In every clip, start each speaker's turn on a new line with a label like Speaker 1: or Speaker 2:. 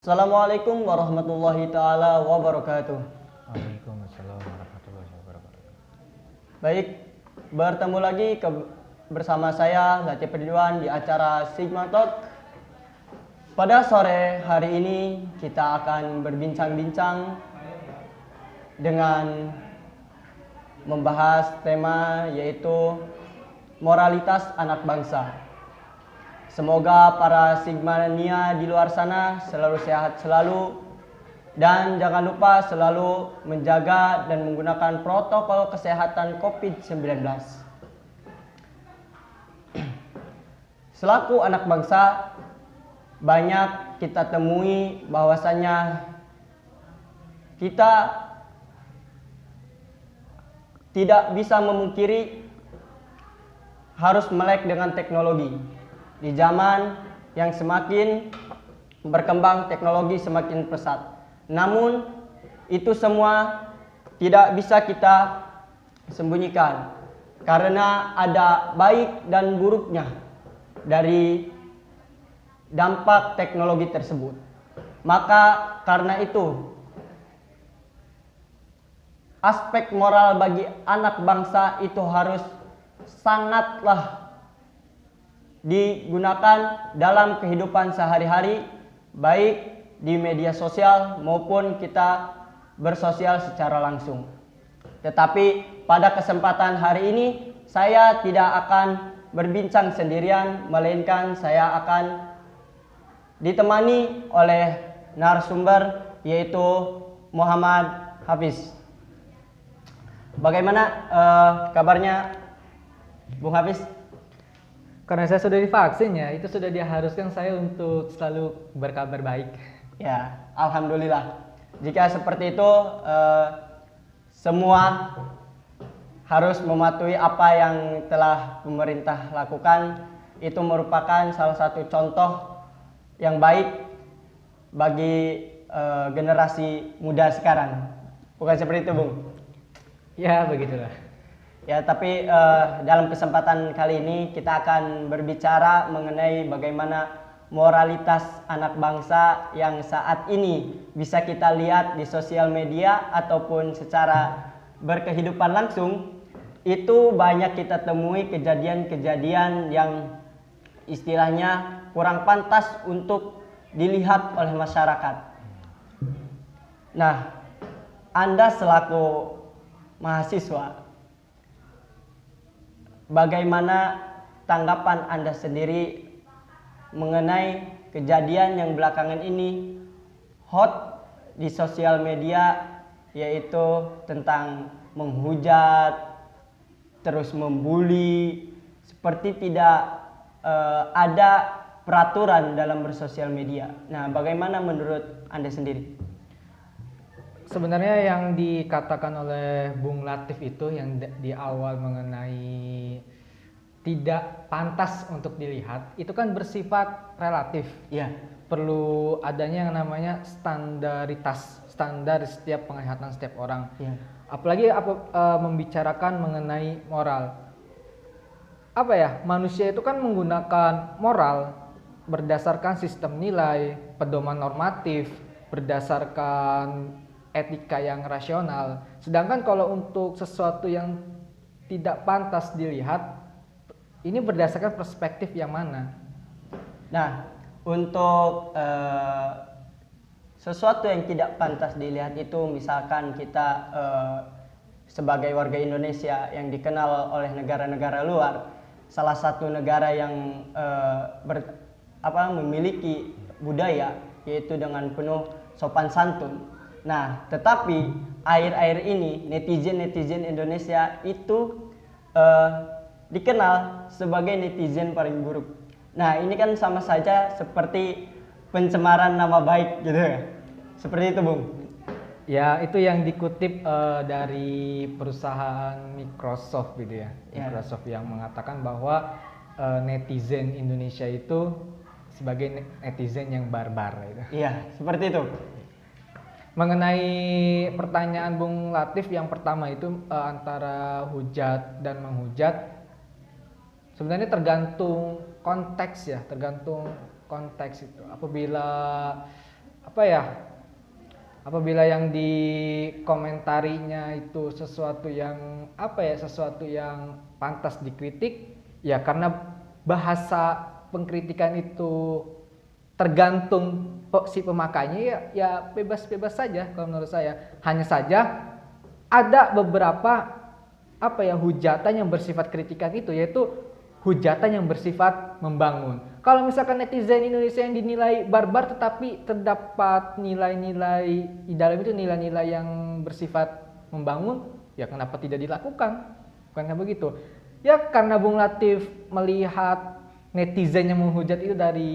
Speaker 1: Assalamualaikum warahmatullahi taala wabarakatuh.
Speaker 2: Waalaikumsalam warahmatullahi wabarakatuh.
Speaker 1: Baik, bertemu lagi bersama saya Latif Ridwan di acara Sigma Talk. Pada sore hari ini kita akan berbincang-bincang dengan membahas tema yaitu moralitas anak bangsa. Semoga para Sigmania di luar sana selalu sehat selalu dan jangan lupa selalu menjaga dan menggunakan protokol kesehatan COVID-19. Selaku anak bangsa, banyak kita temui bahwasannya kita tidak bisa memungkiri harus melek dengan teknologi. Di zaman yang semakin berkembang, teknologi semakin pesat. Namun itu semua tidak bisa kita sembunyikan karena ada baik dan buruknya dari dampak teknologi tersebut. Maka karena itu aspek moral bagi anak bangsa itu harus sangatlah digunakan dalam kehidupan sehari-hari, baik di media sosial maupun kita bersosial secara langsung. Tetapi pada kesempatan hari ini saya tidak akan berbincang sendirian, melainkan saya akan ditemani oleh narasumber yaitu Muhammad Hafiz. Bagaimana kabarnya Bung Hafiz?
Speaker 2: Karena saya sudah divaksin ya, itu sudah diharuskan saya untuk selalu berkabar baik.
Speaker 1: Ya, alhamdulillah. Jika seperti itu, semua harus mematuhi apa yang telah pemerintah lakukan. Itu merupakan salah satu contoh yang baik bagi generasi muda sekarang. Bukan seperti itu, Bung?
Speaker 2: Ya, begitulah.
Speaker 1: Ya, tapi dalam kesempatan kali ini kita akan berbicara mengenai bagaimana moralitas anak bangsa yang saat ini bisa kita lihat di sosial media ataupun secara berkehidupan langsung. Itu banyak kita temui kejadian-kejadian yang istilahnya kurang pantas untuk dilihat oleh masyarakat. Nah, Anda selaku mahasiswa, bagaimana tanggapan Anda sendiri mengenai kejadian yang belakangan ini hot di sosial media, yaitu tentang menghujat, terus membuli, seperti tidak ada peraturan dalam bersosial media. Nah, bagaimana menurut Anda sendiri?
Speaker 2: Sebenarnya yang dikatakan oleh Bung Latif itu yang di awal mengenai tidak pantas untuk dilihat, itu kan bersifat relatif.
Speaker 1: Ya.
Speaker 2: Perlu adanya yang namanya standar setiap penglihatan setiap orang.
Speaker 1: Ya.
Speaker 2: Apalagi membicarakan mengenai moral. Apa ya? Manusia itu kan menggunakan moral berdasarkan sistem nilai, pedoman normatif, berdasarkan etika yang rasional. Sedangkan kalau untuk sesuatu yang tidak pantas dilihat, ini berdasarkan perspektif yang mana?
Speaker 1: Nah, untuk sesuatu yang tidak pantas dilihat itu misalkan kita sebagai warga Indonesia yang dikenal oleh negara-negara luar, salah satu negara yang memiliki budaya yaitu dengan penuh sopan santun. Nah, tetapi akhir-akhir ini netizen Indonesia itu dikenal sebagai netizen paling buruk. Nah, ini kan sama saja seperti pencemaran nama baik gitu ya. Seperti itu, Bung.
Speaker 2: Ya, itu yang dikutip dari perusahaan Microsoft gitu ya. Microsoft yang mengatakan bahwa netizen Indonesia itu sebagai netizen yang barbar gitu.
Speaker 1: Iya, seperti itu.
Speaker 2: Mengenai pertanyaan Bung Latif yang pertama itu antara hujat dan menghujat, sebenarnya tergantung konteks ya, tergantung konteks itu. Apabila apa ya, apabila yang dikomentarinya itu sesuatu yang apa ya, sesuatu yang pantas dikritik, ya karena bahasa pengkritikan itu tergantung si pemakainya, ya bebas-bebas saja kalau menurut saya. Hanya saja ada beberapa apa ya, hujatan yang bersifat kritikan itu, yaitu hujatan yang bersifat membangun. Kalau misalkan netizen Indonesia yang dinilai barbar tetapi terdapat nilai-nilai di dalam itu, nilai-nilai yang bersifat membangun, ya kenapa tidak dilakukan? Bukankah begitu? Ya karena Bung Latif melihat netizen yang menghujat itu dari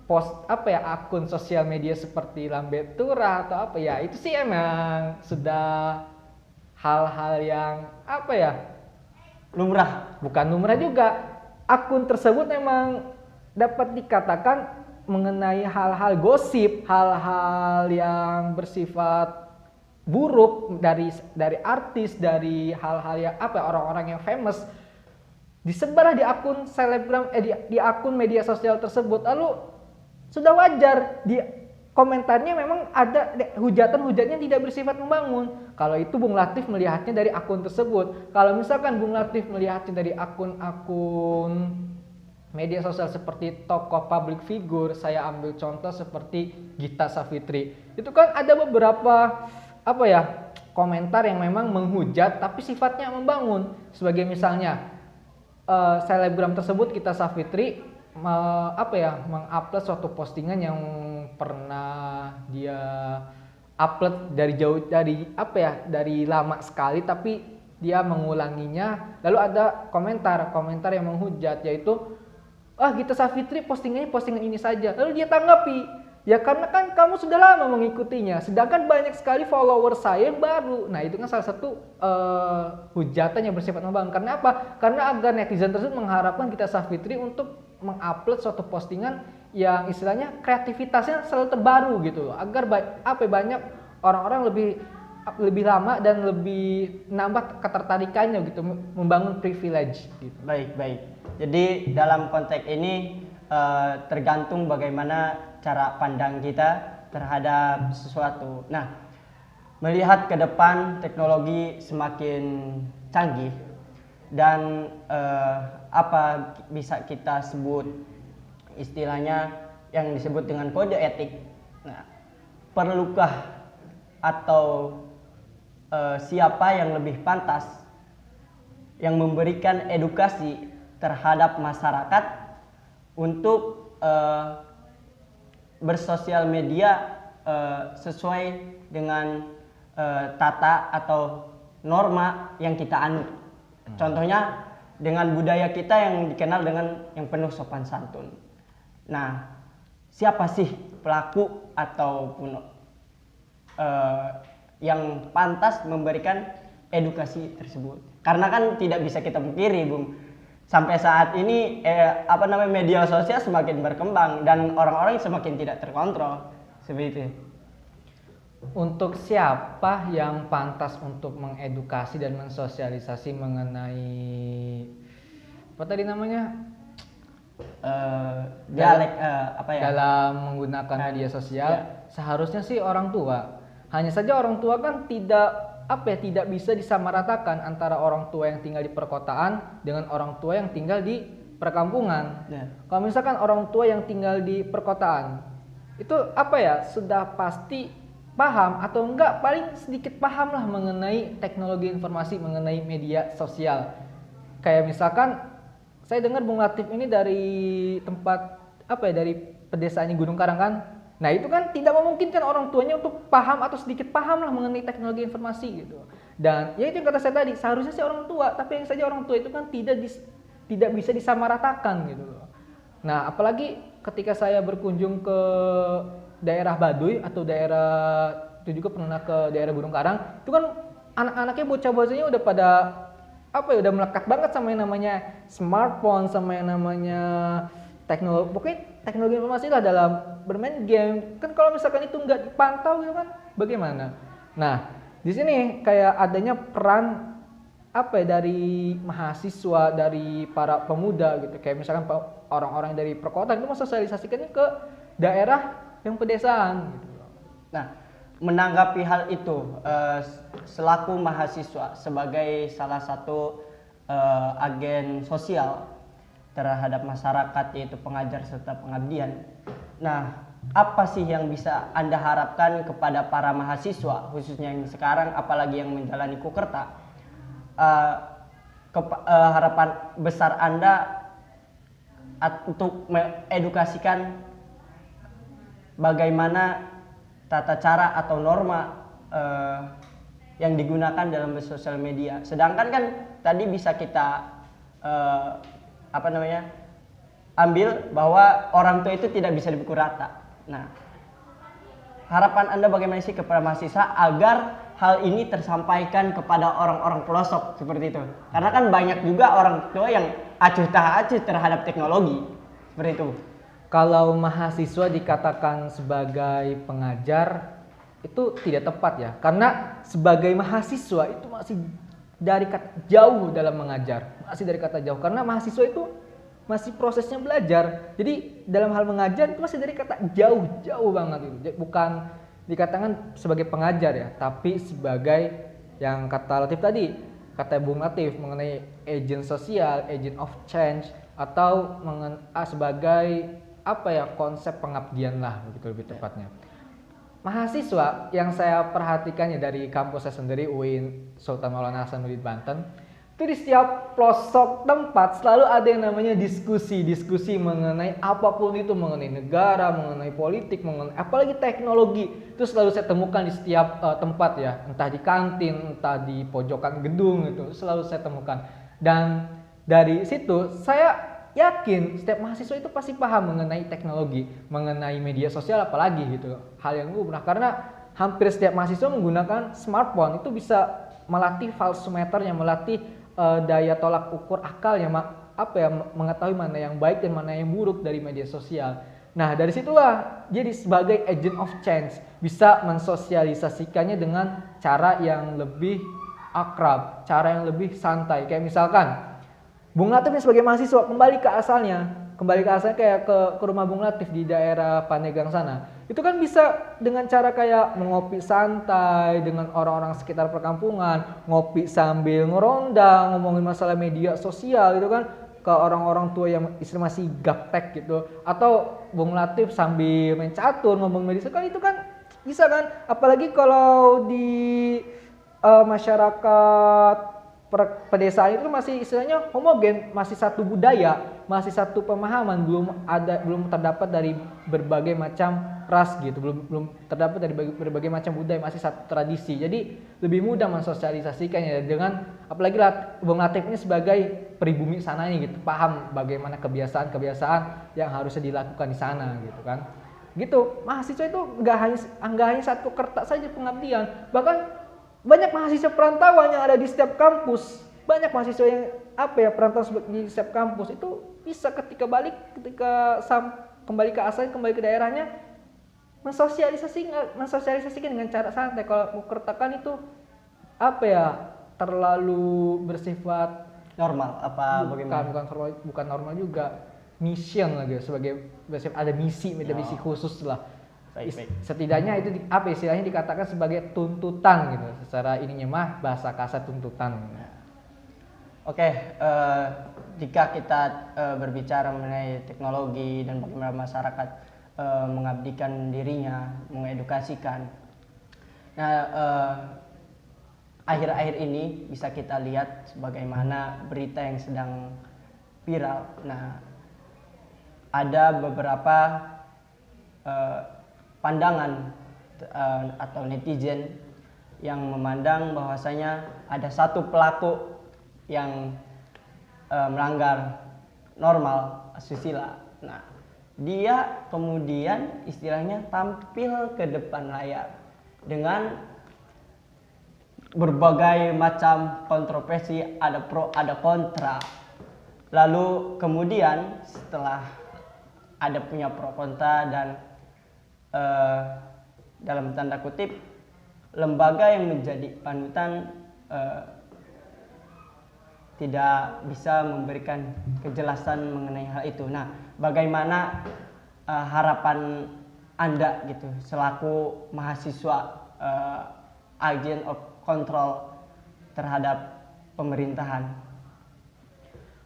Speaker 2: post apa ya, akun sosial media seperti Lambe Tura atau apa ya, itu sih emang sudah hal-hal yang apa ya,
Speaker 1: Lumrah.
Speaker 2: bukan lumrah juga. Akun tersebut memang dapat dikatakan mengenai hal-hal gosip, hal-hal yang bersifat buruk dari artis, dari hal-hal yang apa, orang-orang yang famous disebar di akun selebgram di akun media sosial tersebut. Lalu sudah wajar di komentarnya memang ada hujatan-hujatan yang tidak bersifat membangun. Kalau itu Bung Latif melihatnya dari akun tersebut. Kalau misalkan Bung Latif melihatnya dari akun-akun media sosial seperti tokoh public figure, saya ambil contoh seperti Gita Savitri. Itu kan ada beberapa apa ya, komentar yang memang menghujat tapi sifatnya membangun. Sebagai misalnya selebgram tersebut Gita Savitri mengupload suatu postingan yang pernah dia upload dari lama sekali, tapi dia mengulanginya. Lalu ada komentar yang menghujat, yaitu Gita Savitri postingannya postingan ini saja. Lalu dia tanggapi, ya karena kan kamu sudah lama mengikutinya, sedangkan banyak sekali follower saya yang baru. Nah itu kan salah satu hujatan yang bersifat membangun. Karena apa? Karena agar netizen tersebut mengharapkan Gita Savitri untuk mengupload suatu postingan yang istilahnya kreativitasnya selalu terbaru gitu, agar banyak orang-orang lebih lama dan lebih nambah ketertarikannya gitu, membangun privilege gitu.
Speaker 1: Baik. Jadi dalam konteks ini tergantung bagaimana cara pandang kita terhadap sesuatu. Nah, melihat ke depan teknologi semakin canggih dan apa bisa kita sebut istilahnya yang disebut dengan kode etik. Nah, perlukah atau siapa yang lebih pantas yang memberikan edukasi terhadap masyarakat untuk bersosial media sesuai dengan tata atau norma yang kita anut. Contohnya dengan budaya kita yang dikenal dengan yang penuh sopan santun. Nah, siapa sih pelaku ataupun yang pantas memberikan edukasi tersebut? Karena kan tidak bisa kita pungkiri, Bung, sampai saat ini media sosial semakin berkembang dan orang-orang semakin tidak terkontrol seperti itu.
Speaker 2: Untuk siapa yang pantas untuk mengedukasi dan mensosialisasi mengenai apa tadi namanya, dalam menggunakan media sosial, seharusnya sih orang tua. Hanya saja orang tua kan tidak bisa disamaratakan antara orang tua yang tinggal di perkotaan dengan orang tua yang tinggal di perkampungan. Kalau misalkan orang tua yang tinggal di perkotaan itu sudah pasti paham atau enggak, paling sedikit paham lah mengenai teknologi informasi, mengenai media sosial. Kayak misalkan saya dengar Bung Latif ini dari tempat dari pedesaannya Gunung Karang kan. Nah itu kan tidak memungkinkan orang tuanya untuk paham atau sedikit paham lah mengenai teknologi informasi gitu. Dan ya itu yang kata saya tadi, seharusnya sih orang tua, tapi yang saja orang tua itu kan tidak bisa disamaratakan gitu loh. Nah apalagi ketika saya berkunjung ke daerah Baduy atau daerah itu juga pernah ke daerah Gunung Karang, itu kan anak-anaknya bocah-bocahnya udah pada udah melekat banget sama yang namanya smartphone, sama yang namanya teknologi, pokoknya teknologi informasi lah dalam bermain game. Kan kalau misalkan itu nggak dipantau gitu kan bagaimana? Nah di sini kayak adanya peran dari mahasiswa, dari para pemuda gitu, kayak misalkan orang-orang dari perkotaan itu mensosialisasikannya ke daerah yang pedesaan gitu.
Speaker 1: Nah, menanggapi hal itu, selaku mahasiswa sebagai salah satu agen sosial terhadap masyarakat, yaitu pengajar serta pengabdian. Nah, apa sih yang bisa Anda harapkan kepada para mahasiswa, khususnya yang sekarang, apalagi yang menjalani Kukerta? Harapan besar Anda untuk mengedukasikan bagaimana tata cara atau norma yang digunakan dalam bersosial media. Sedangkan kan tadi bisa kita ambil bahwa orang tua itu tidak bisa dipukul rata. Nah, harapan Anda bagaimana sih kepada mahasiswa agar hal ini tersampaikan kepada orang-orang pelosok seperti itu? Karena kan banyak juga orang tua yang acuh tak acuh terhadap teknologi seperti itu.
Speaker 2: Kalau mahasiswa dikatakan sebagai pengajar itu tidak tepat ya, karena sebagai mahasiswa itu masih dari kata jauh dalam mengajar, masih dari kata jauh, karena mahasiswa itu masih prosesnya belajar. Jadi dalam hal mengajar itu masih dari kata jauh banget itu. Bukan dikatakan sebagai pengajar ya, tapi sebagai yang kata Latif tadi, kata Bung Latif mengenai agent sosial, agent of change, atau sebagai konsep pengabdian lah, begitu lebih tepatnya. Mahasiswa yang saya perhatikan ya dari kampus saya sendiri, UIN Sultan Maulana Hasanuddin Banten, itu di setiap pelosok tempat selalu ada yang namanya diskusi mengenai apapun itu, mengenai negara, mengenai politik, mengenai apalagi teknologi. Itu selalu saya temukan di setiap tempat ya, entah di kantin, entah di pojokan gedung, itu selalu saya temukan. Dan dari situ saya yakin setiap mahasiswa itu pasti paham mengenai teknologi, mengenai media sosial apalagi gitu. Hal yang lumrah karena hampir setiap mahasiswa menggunakan smartphone, itu bisa melatih falsometernya, melatih daya tolak ukur akalnya, mengetahui mana yang baik dan mana yang buruk dari media sosial. Nah, dari situlah jadi sebagai agent of change bisa mensosialisasikannya dengan cara yang lebih akrab, cara yang lebih santai. Kayak misalkan Bung Latif sebagai mahasiswa kembali ke asalnya kayak ke rumah Bung Latif di daerah Pandeglang sana. Itu kan bisa dengan cara kayak mengopi santai dengan orang-orang sekitar perkampungan, ngopi sambil ngeronda, ngomongin masalah media sosial gitu kan, ke orang-orang tua yang istri masih gaptek gitu. Atau Bung Latif sambil main catur, ngomong media sosial, itu kan bisa kan. Apalagi kalau di masyarakat pedesaan itu masih istilahnya homogen, masih satu budaya, masih satu pemahaman, belum terdapat dari berbagai macam ras gitu, belum terdapat dari berbagai macam budaya, masih satu tradisi. Jadi lebih mudah mensosialisasikannya dengan apalagi Bung Latif ini sebagai pribumi sananya gitu, paham bagaimana kebiasaan-kebiasaan yang harusnya dilakukan di sana gitu kan. Gitu, mahasiswa itu nggak hanya satu kertas saja pengabdian, bahkan banyak mahasiswa perantauan yang ada di setiap kampus. Banyak mahasiswa yang perantauan di setiap kampus itu bisa ketika kembali ke asalnya, kembali ke daerahnya, mensosialisasikan dengan cara santai. Kalau Kukerta kan itu terlalu bersifat
Speaker 1: Normal bagaimana?
Speaker 2: Bukan normal juga. Mission lagi sebagai ada misi khusus lah.
Speaker 1: Baik.
Speaker 2: Setidaknya itu istilahnya dikatakan sebagai tuntutan gitu, secara ininya bahasa kasar tuntutan.
Speaker 1: Oke, jika kita berbicara mengenai teknologi dan bagaimana masyarakat mengabdikan dirinya, mengedukasikan. Nah, akhir-akhir ini bisa kita lihat sebagaimana berita yang sedang viral. Nah, ada beberapa pandangan atau netizen yang memandang bahwasanya ada satu pelaku yang melanggar normal asusila. Nah, dia kemudian istilahnya tampil ke depan layar dengan berbagai macam kontroversi, ada pro ada kontra. Lalu kemudian setelah ada punya pro kontra dan dalam tanda kutip lembaga yang menjadi panutan tidak bisa memberikan kejelasan mengenai hal itu. Nah, bagaimana harapan Anda gitu selaku mahasiswa agent of control terhadap pemerintahan?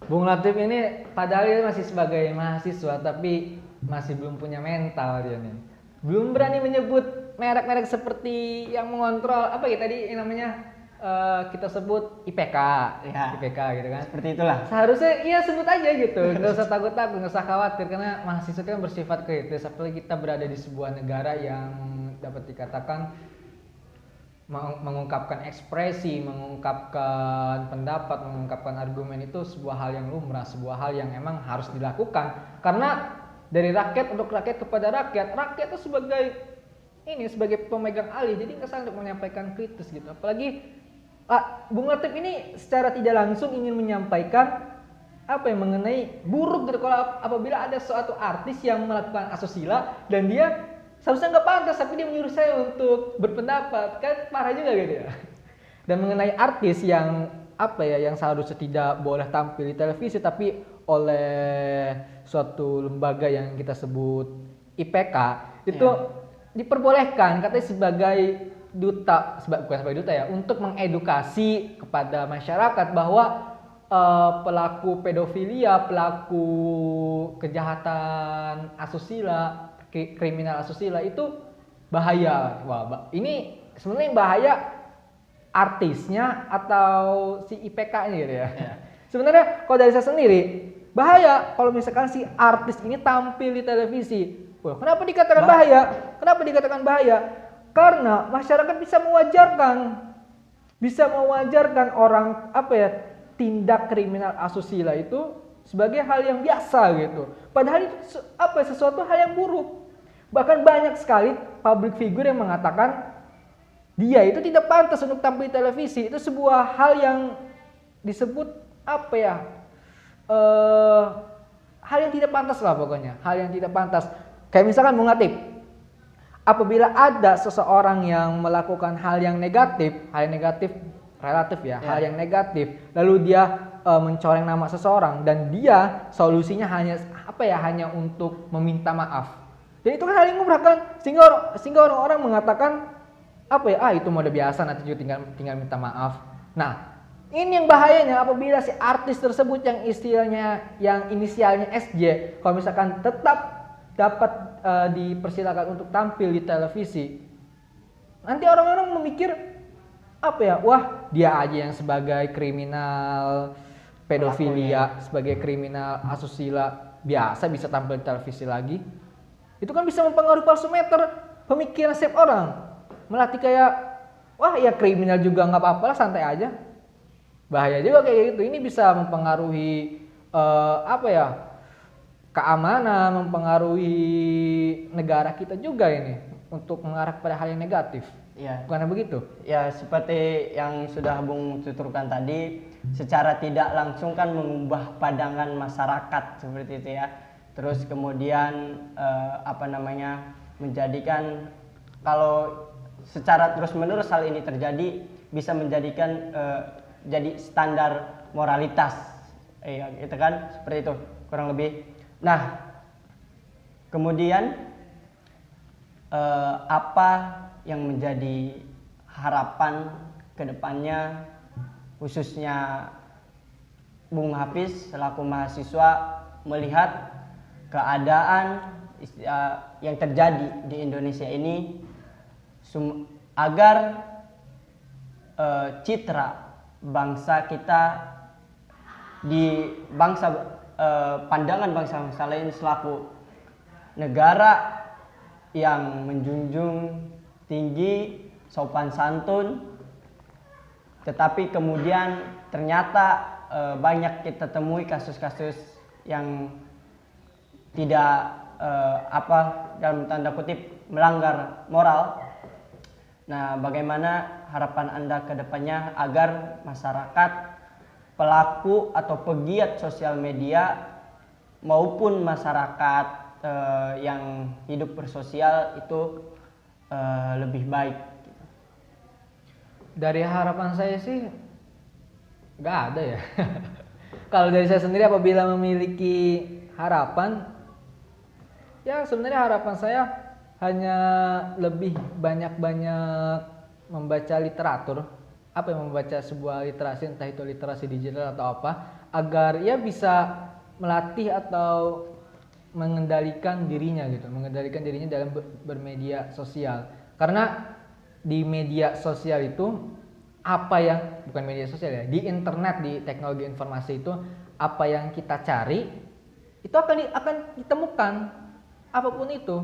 Speaker 2: Bung Latif ini padahal dia masih sebagai mahasiswa tapi masih belum punya mental dia nih. Belum berani menyebut merek-merek seperti yang mengontrol apa ya tadi yang namanya kita sebut IPK,
Speaker 1: Ya.
Speaker 2: IPK gitu kan.
Speaker 1: Seperti itulah.
Speaker 2: Seharusnya iya sebut aja gitu, nggak usah takut-takut, nggak usah khawatir karena mahasiswa itu kan bersifat kritis. Apalagi kita berada di sebuah negara yang dapat dikatakan mengungkapkan ekspresi, mengungkapkan pendapat, mengungkapkan argumen itu sebuah hal yang lumrah, sebuah hal yang emang harus dilakukan. Karena dari rakyat untuk rakyat kepada rakyat, rakyat itu sebagai pemegang alih, jadi nggak salah untuk menyampaikan kritis gitu. Apalagi Bung Latif ini secara tidak langsung ingin menyampaikan apa yang mengenai buruk gitu kalau apabila ada suatu artis yang melakukan asusila dan dia seharusnya nggak pantas tapi dia menyuruh saya untuk berpendapat, kan parah juga gitu ya. Dan mengenai artis yang yang seharusnya tidak boleh tampil di televisi tapi oleh suatu lembaga yang kita sebut IPK itu diperbolehkan katanya sebagai duta, bukan sebagai duta ya, untuk mengedukasi kepada masyarakat bahwa pelaku pedofilia, pelaku kejahatan asusila, kriminal asusila itu bahaya. Wah, ini sebenarnya bahaya artisnya atau si IPK-nya gitu ya. Sebenarnya kalau dari saya sendiri bahaya kalau misalkan si artis ini tampil di televisi. Wah, kenapa dikatakan bahaya? Kenapa dikatakan bahaya? Karena masyarakat bisa mewajarkan orang tindak kriminal asusila itu sebagai hal yang biasa gitu. Padahal itu sesuatu hal yang buruk. Bahkan banyak sekali public figure yang mengatakan dia itu tidak pantas untuk tampil di televisi. Itu sebuah hal yang disebut hal yang tidak pantas lah pokoknya. Hal yang tidak pantas. Kayak misalkan Bung Latif, apabila ada seseorang yang melakukan hal yang negatif relatif ya, hal yang negatif, lalu dia mencoreng nama seseorang dan dia solusinya hanya untuk meminta maaf. Dan itu kan hal yang lumrah kan, sehingga orang-orang mengatakan itu mode biasa, nanti juga tinggal minta maaf. Nah, ini yang bahayanya apabila si artis tersebut yang inisialnya SJ, kalau misalkan tetap dapat dipersilakan untuk tampil di televisi, nanti orang-orang memikir wah dia aja yang sebagai kriminal pedofilia, sebagai kriminal asusila biasa bisa tampil di televisi lagi. Itu kan bisa mempengaruhi palsumeter pemikiran setiap orang, melatih kayak wah ya kriminal juga nggak apa-apa lah, santai aja. Bahaya juga kayak gitu. Ini bisa mempengaruhi keamanan, mempengaruhi negara kita juga ini untuk mengarah pada hal yang negatif.
Speaker 1: Ya.
Speaker 2: Bukan begitu?
Speaker 1: Ya, seperti yang sudah Bung tuturkan tadi, secara tidak langsung kan mengubah pandangan masyarakat seperti itu ya. Terus kemudian menjadikan kalau secara terus-menerus hal ini terjadi bisa menjadikan jadi standar moralitas. Itu kan seperti itu kurang lebih. Nah, kemudian apa yang menjadi harapan kedepannya khususnya Bung Hafiz selaku mahasiswa melihat keadaan yang terjadi di Indonesia ini agar citra bangsa kita pandangan bangsa-bangsa lain selaku negara yang menjunjung tinggi sopan santun, tetapi kemudian ternyata banyak kita temui kasus-kasus yang tidak dalam tanda kutip melanggar moral. Nah, bagaimana harapan Anda ke depannya agar masyarakat, pelaku atau pegiat sosial media maupun masyarakat yang hidup bersosial itu lebih baik?
Speaker 2: Dari harapan saya sih nggak ada ya. Kalau dari saya sendiri apabila memiliki harapan, ya sebenarnya harapan saya hanya lebih banyak-banyak membaca literatur, apa yang membaca sebuah literasi, entah itu literasi digital atau apa, agar ia bisa melatih atau mengendalikan dirinya gitu, mengendalikan dirinya dalam bermedia sosial. Karena di media sosial itu apa yang bukan media sosial ya, di internet, di teknologi informasi itu apa yang kita cari itu akan ditemukan apapun itu.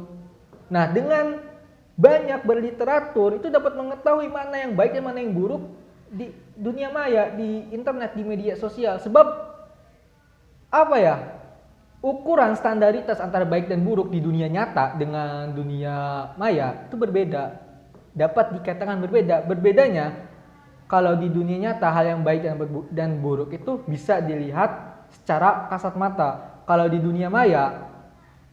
Speaker 2: Nah, dengan banyak berliteratur itu dapat mengetahui mana yang baik dan mana yang buruk di dunia maya, di internet, di media sosial. Sebab apa ya? Ukuran standaritas antara baik dan buruk di dunia nyata dengan dunia maya itu berbeda. Dapat dikatakan berbeda. Berbedanya kalau di dunia nyata hal yang baik dan buruk itu bisa dilihat secara kasat mata. Kalau di dunia maya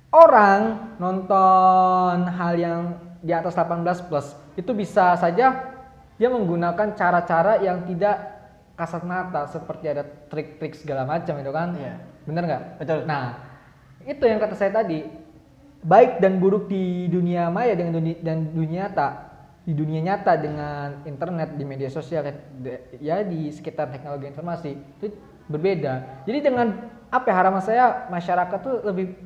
Speaker 2: orang nonton hal yang di atas 18 plus itu bisa saja dia menggunakan cara-cara yang tidak kasat mata, seperti ada trik-trik segala macam itu kan.
Speaker 1: Iya.
Speaker 2: Bener nggak?
Speaker 1: Betul.
Speaker 2: Nah, itu yang kata saya tadi, baik dan buruk di dunia maya dan dunia nyata, di dunia nyata dengan internet, di media sosial ya, di sekitar teknologi informasi itu berbeda. Jadi dengan apa ya, harapan saya masyarakat tuh lebih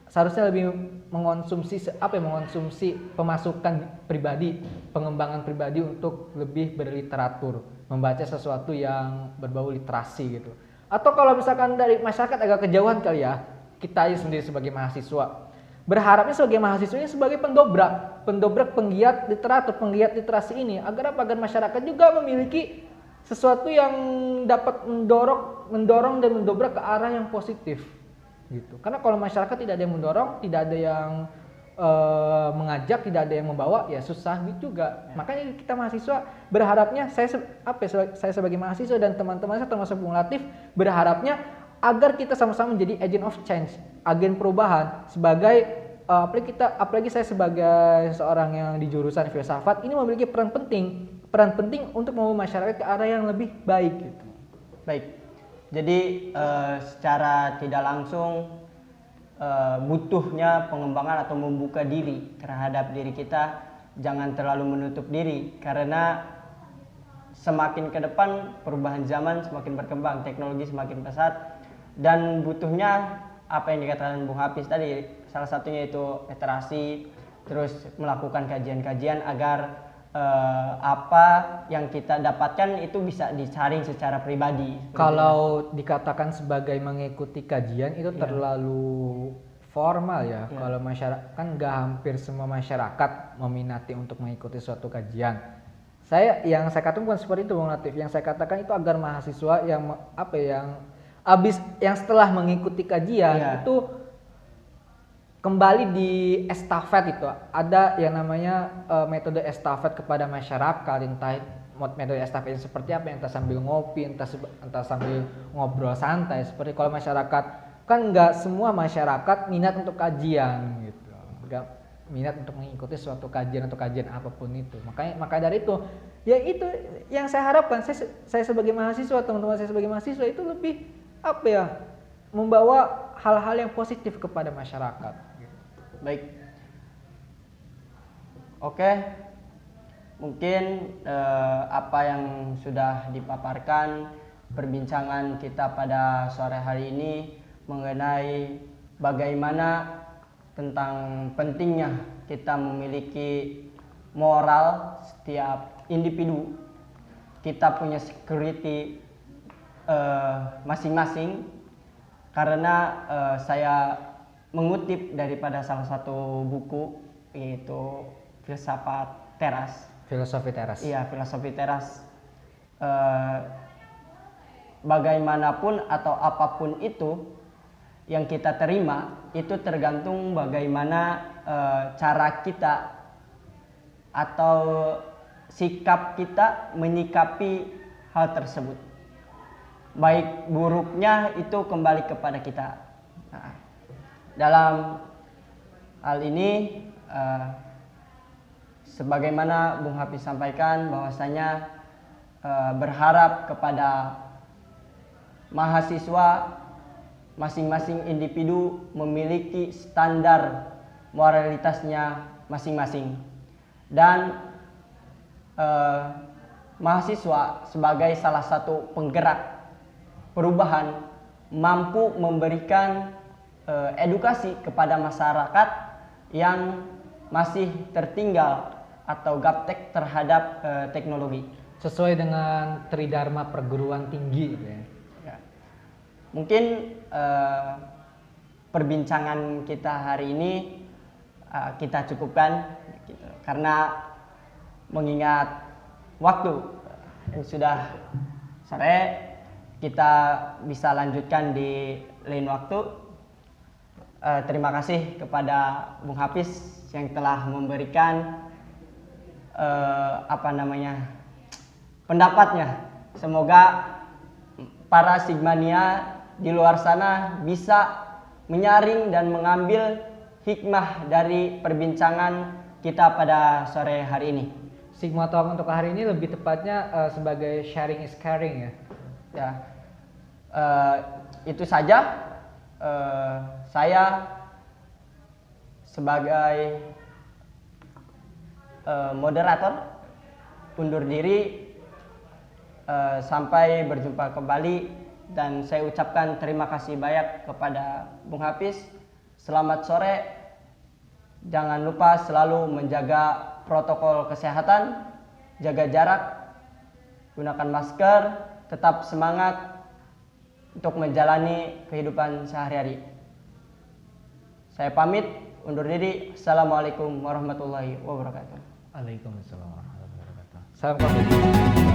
Speaker 2: seharusnya lebih mengonsumsi pemasukan pribadi, pengembangan pribadi untuk lebih berliteratur, membaca sesuatu yang berbau literasi gitu. Atau kalau misalkan dari masyarakat agak kejauhan kali ya, kita aja sendiri sebagai mahasiswa, berharapnya sebagai mahasiswanya sebagai pendobrak penggiat literatur, penggiat literasi ini, agar masyarakat juga memiliki sesuatu yang dapat mendorong dan mendobrak ke arah yang positif gitu. Karena kalau masyarakat tidak ada yang mendorong, tidak ada yang mengajak, tidak ada yang membawa, ya susah juga. Makanya kita mahasiswa berharapnya, saya sebagai mahasiswa dan teman-teman saya termasuk Bung Latif, berharapnya agar kita sama-sama menjadi agent of change, agen perubahan. Sebagai apalagi saya sebagai seorang yang di jurusan filsafat ini memiliki peran penting untuk membawa masyarakat ke arah yang lebih baik gitu.
Speaker 1: Baik. Jadi secara tidak langsung butuhnya pengembangan atau membuka diri terhadap diri kita, jangan terlalu menutup diri, karena semakin ke depan perubahan zaman semakin berkembang, teknologi semakin pesat, dan butuhnya apa yang dikatakan Bung Hafiz tadi, salah satunya itu literasi, terus melakukan kajian-kajian agar apa yang kita dapatkan itu bisa dicari secara pribadi.
Speaker 2: Kalau dikatakan sebagai mengikuti kajian itu terlalu formal ya. Kalau masyarakat kan nggak hampir semua masyarakat meminati untuk mengikuti suatu kajian. Yang saya katakan bukan seperti itu Bung Latif. Yang saya katakan itu agar mahasiswa yang setelah mengikuti kajian itu kembali di estafet. Itu ada yang namanya metode estafet kepada masyarakat, entah metode estafet seperti apa, entah sambil ngopi, entah sambil ngobrol santai. Seperti kalau masyarakat kan nggak semua masyarakat minat untuk kajian gitu, nggak minat untuk mengikuti suatu kajian atau kajian apapun itu. Maka dari itu ya itu yang saya harapkan, saya sebagai mahasiswa, teman-teman saya sebagai mahasiswa itu lebih membawa hal-hal yang positif kepada masyarakat.
Speaker 1: Baik, oke, mungkin apa yang sudah dipaparkan perbincangan kita pada sore hari ini mengenai bagaimana tentang pentingnya kita memiliki moral setiap individu, kita punya security masing-masing, karena saya mengutip daripada salah satu buku, yaitu Filsafat Teras.
Speaker 2: Filosofi teras.
Speaker 1: Iya, filosofi teras. Bagaimanapun atau apapun itu yang kita terima itu tergantung bagaimana cara kita atau sikap kita menyikapi hal tersebut. Baik buruknya itu kembali kepada kita. Nah, dalam hal ini sebagaimana Bung Hafiz sampaikan bahwasanya berharap kepada mahasiswa masing-masing individu memiliki standar moralitasnya masing-masing. Dan mahasiswa sebagai salah satu penggerak perubahan mampu memberikan edukasi kepada masyarakat yang masih tertinggal atau gaptek terhadap teknologi.
Speaker 2: Sesuai dengan Tridharma perguruan tinggi gitu ya.
Speaker 1: Ya. Mungkin perbincangan kita hari ini kita cukupkan gitu. Karena mengingat waktu yang sudah sore, kita bisa lanjutkan di lain waktu. Terima kasih kepada Bung Hafiz yang telah memberikan pendapatnya. Semoga para Sigmania di luar sana bisa menyaring dan mengambil hikmah dari perbincangan kita pada sore hari ini.
Speaker 2: Sigma Talk untuk hari ini lebih tepatnya sebagai sharing is caring ya.
Speaker 1: Ya, itu saja. Saya sebagai moderator undur diri. Sampai berjumpa kembali, dan saya ucapkan terima kasih banyak kepada Bung Hafiz. Selamat sore. Jangan lupa selalu menjaga protokol kesehatan, jaga jarak, gunakan masker, tetap semangat untuk menjalani kehidupan sehari-hari. Saya pamit, undur diri. Assalamualaikum warahmatullahi wabarakatuh.
Speaker 2: Waalaikumsalam warahmatullahi wabarakatuh. Salam